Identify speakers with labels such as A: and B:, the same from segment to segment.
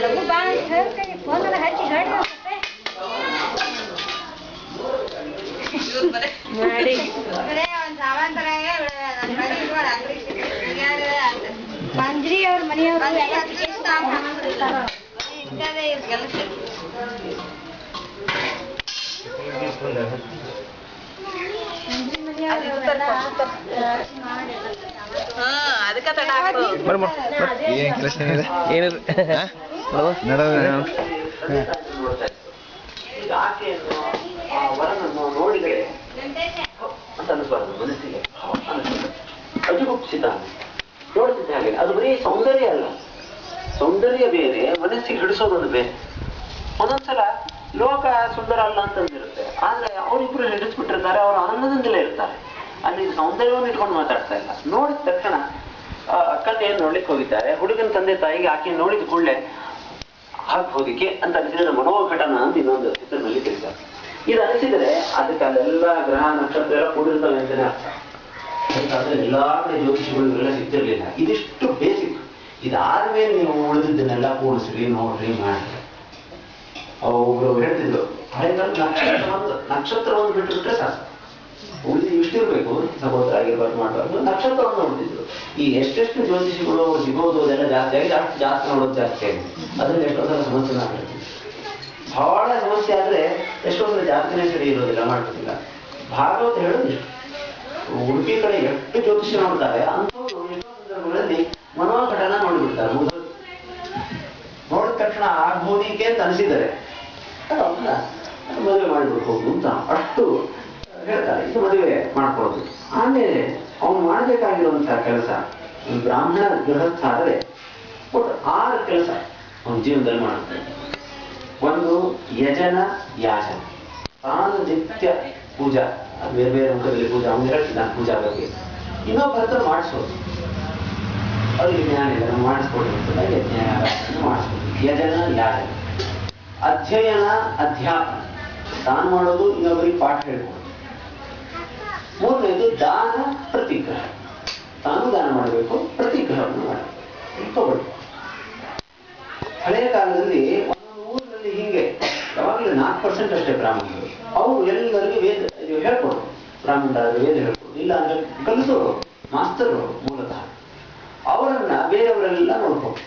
A: ಲಘು ಬಾಳ ಹೇಳ್ತೀನಿ ಫೋನ್ ಹಚ್ಚಿ ಹೇಳಿ ಮಾಡಿ ಮಂಜ್ರಿ ಅವ್ರ ಮನೆಯವರು
B: ಅದಕ್ಕೆ ತಡ
C: ನೋಡಿದರೆ ಅಂತ ಅನಿಸ್ಬಾರ್ದು ಮನಸ್ಸಿಗೆ ಅಜುಗುಪ್ಸಿತ ನೋಡ್ತಿದ್ದ ಹಾಗೆ ಅದು ಬರೀ ಸೌಂದರ್ಯ ಅಲ್ಲ, ಸೌಂದರ್ಯ ಬೇರೆ, ಮನಸ್ಸಿಗೆ ಹಿಡಿಸೋದೊಂದು ಬೇರೆ. ಒಂದೊಂದ್ಸಲ ಲೋಕ ಸುಂದರ ಅಲ್ಲ ಅಂತಂದಿರುತ್ತೆ, ಆದ್ರೆ ಅವರಿಬ್ರು ಹಿಡಿಸ್ಬಿಟ್ಟಿರ್ತಾರೆ, ಅವರು ಆನಂದದಿಂದಲೇ ಇರ್ತಾರೆ. ಅಲ್ಲಿ ಸೌಂದರ್ಯವನ್ನು ಇಟ್ಕೊಂಡು ಮಾತಾಡ್ತಾ ಇಲ್ಲ. ನೋಡಿದ ತಕ್ಷಣ ಅಕ್ಕನ ನೋಡ್ಲಿಕ್ಕೆ ಹೋಗಿದ್ದಾರೆ, ಹುಡುಗನ ತಂದೆ ತಾಯಿಗೆ ಆಕೆ ನೋಡಿದ ಕೂಡಲೇ ಹೋಗಿಕೆ ಅಂತ ಅನಿಸಿದ್ರೆ ಮನೋಘಟನ ಅಂತ ಇನ್ನೊಂದು ಚಿತ್ರದಲ್ಲಿ ತಿಳಿತಾರೆ. ಇದು ಅನಿಸಿದರೆ ಅದಕ್ಕೆ ಅಲ್ಲೆಲ್ಲ ಗ್ರಹ ನಕ್ಷತ್ರ ಎಲ್ಲ ಕೂಡಿರ್ತವೆ ಅಂತಾನೆ ಅರ್ಥ. ಅದಕ್ಕಾದ್ರೆ ಎಲ್ಲಾ ಕಡೆ ಜ್ಯೋತಿಷಿಗಳಿಗೆಲ್ಲ ಸಿಗ್ತಿರ್ಲಿಲ್ಲ. ಇದಿಷ್ಟು ಬೇಸಿಕ್. ಇದಾದ್ಮೇಲೆ ನೀವು ಉಳಿದಿದ್ದನ್ನೆಲ್ಲ ಕೂಡಿಸ್ರಿ, ನೋಡ್ರಿ, ಮಾಡ್ರಿ. ಒಬ್ರು ಹೇಳ್ತಿದ್ರು, ಹಳೆ ನಕ್ಷತ್ರವನ್ನು ಬಿಟ್ಟುಬಿಟ್ರೆ ಸಾಕು, ಉಳಿದು ಇಷ್ಟಿರ್ಬೇಕು, ಸಹೋದರ ಆಗಿರ್ಬಾರ್ದು ಮಾಡಬಾರ್ದು, ನಕ್ಷತ್ರವನ್ನು ನೋಡ್ತಿದ್ರು. ಈ ಎಷ್ಟೆಷ್ಟು ಜ್ಯೋತಿಷಿಗಳು ಸಿಗೋದು ಅದೆಲ್ಲ ಜಾಸ್ತಿ ಆಗಿದೆ, ಅಷ್ಟು ಜಾಸ್ತಿ ನೋಡೋದು ಜಾಸ್ತಿ ಆಗಿದೆ. ಅದ್ರಲ್ಲಿ ಎಷ್ಟೊಂದರ ಸಮಸ್ಯೆ ಆಗ್ತದೆ. ಬಹಳ ಸಮಸ್ಯೆ ಆದ್ರೆ ಎಷ್ಟೊಂದು ಜಾಸ್ತಿನೇ ಸರಿ ಇರೋದಿಲ್ಲ, ಮಾಡ್ತಿಲ್ಲ. ಭಾಗವತ ಹೇಳೋದು ಇಷ್ಟು. ಉಡುಪಿ ಕಡೆ ಎಷ್ಟು ಜ್ಯೋತಿಷ್ಯ ನೋಡ್ತಾರೆ, ಅಂಥವ್ರು ಎಷ್ಟೋ ಸಂದರ್ಭಗಳಲ್ಲಿ ಮನೋಘಟನ ನೋಡಿಬಿಡ್ತಾರೆ. ನೋಡಿದ ತಕ್ಷಣ ಆಗ್ಬೋದಿಕೆ ಅಂತ ಅನಿಸಿದ್ದಾರೆ, ಅವನ್ನ ಮದುವೆ ಮಾಡಿಬಿಡ್ಬೋದು ಅಂತ ಅಷ್ಟು ಹೇಳ್ತಾರೆ. ಇದು ಮದುವೆ ಮಾಡ್ಕೊಳ್ಳೋದು. ಆಮೇಲೆ ಅವನು ಮಾಡಬೇಕಾಗಿರುವಂತಹ ಕೆಲಸ, ಬ್ರಾಹ್ಮಣ ಗೃಹಸ್ಥ ಆದರೆ ಒಟ್ಟು 6 ಕೆಲಸ ಅವನ ಜೀವನದಲ್ಲಿ ಮಾಡುತ್ತೆ. ಒಂದು ಯಜನ ಯಾಜನ, ತಾನು ನಿತ್ಯ ಪೂಜಾ, ಬೇರೆ ಬೇರೆ ಮುಖದಲ್ಲಿ ಪೂಜಾ, ಅವನು ಹೇಳ್ತಿದ್ದಾನೆ ಪೂಜಾ ಬಗ್ಗೆ. ಇನ್ನೊಬ್ಬರ ಹತ್ರ ಮಾಡಿಸೋದು, ಅವ್ರಿಗೆ ಜ್ಞಾನ ಇಲ್ಲ, ನಾವು ಮಾಡಿಸ್ಕೊಡಿರ್ತದೆ, ಯಜ್ಞ ಮಾಡಿಸ್ಬೋದು. ಯಜನ ಯಾಜನ. ಅಧ್ಯಯನ ಅಧ್ಯಾಪನ, ತಾನು ಮಾಡೋದು, ಇನ್ನೊಬ್ಬರಿಗೆ ಪಾಠ ಹೇಳ್ಬೋದು. ಮೂರನೇದು ದಾನ ಪ್ರತಿಗ್ರಹ, ತಾನು ದಾನ ಮಾಡಬೇಕು, ಪ್ರತಿಗ್ರಹವನ್ನು ಮಾಡಬೇಕು, ತಗೊಳ್ಬೇಕು. ಹಳೆಯ ಕಾಲದಲ್ಲಿ ಒಂದೊಂದು ಊರಿನಲ್ಲಿ ಹೀಗೆ ಯಾವಾಗಲೂ 4% ಅಷ್ಟೇ ಬ್ರಾಹ್ಮಣರು. ಅವರು ಎಲ್ಲರಿಗೂ ವೇದ ಹೇಳ್ಕೊಡು, ಬ್ರಾಹ್ಮಣರಾದ್ರೆ ವೇದ ಹೇಳ್ಕೊಡು, ಇಲ್ಲ ಅಂದ್ರೆ ಕಲಿಸೋರು, ಮಾಸ್ತರು ಮೂಲತಃ. ಅವರನ್ನ ಬೇರೆಯವರೆಲ್ಲ ನೋಡ್ಕೊಂಡು,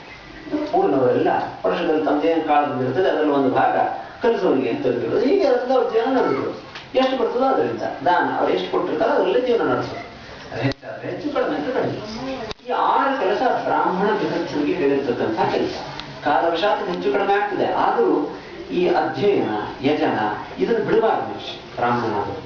C: ಊರಿನವರೆಲ್ಲ ವರ್ಷದಲ್ಲಿ ತಮ್ಮದೇನು ಕಾಳ ಬಂದಿರ್ತದೆ ಅದರಲ್ಲಿ ಒಂದು ಭಾಗ ಕಲಿಸೋರಿಗೆ ಅಂತ ತೆಗೆದಿರೋದು. ಹೀಗೆ ಅದರಿಂದ ಅವ್ರ ಜೀವನ ನಡೆದಿರೋದು. ಎಷ್ಟು ಬರ್ತದೋ ಅದರಿಂದ ದಾನ, ಅವ್ರು ಎಷ್ಟು ಕೊಟ್ಟಿರ್ತಾರೋ ಅದರಲ್ಲೇ ಜೀವನ ನಡೆಸೋದು. ಹೆಚ್ಚಾದ್ರೆ ಹೆಚ್ಚು, ಕಡಿಮೆ ಅಂತ ಕಡಿಮೆ. ಈ 6 ಕೆಲಸ ಬ್ರಾಹ್ಮಣ ಗೃಹಸ್ಥನಿಗೆ ಹೇಳಿರ್ತಕ್ಕಂಥ ಕೆಲಸ. ಕಾಲವಶಾತ್ ಹೆಚ್ಚು ಕಡಿಮೆ ಆಗ್ತದೆ, ಆದರೂ ಈ ಅಧ್ಯಯನ ಯಜನ ಇದನ್ನು ಬಿಡಬಾರ್ದು ಮನುಷ್ಯ ಬ್ರಾಹ್ಮಣನಾದರು.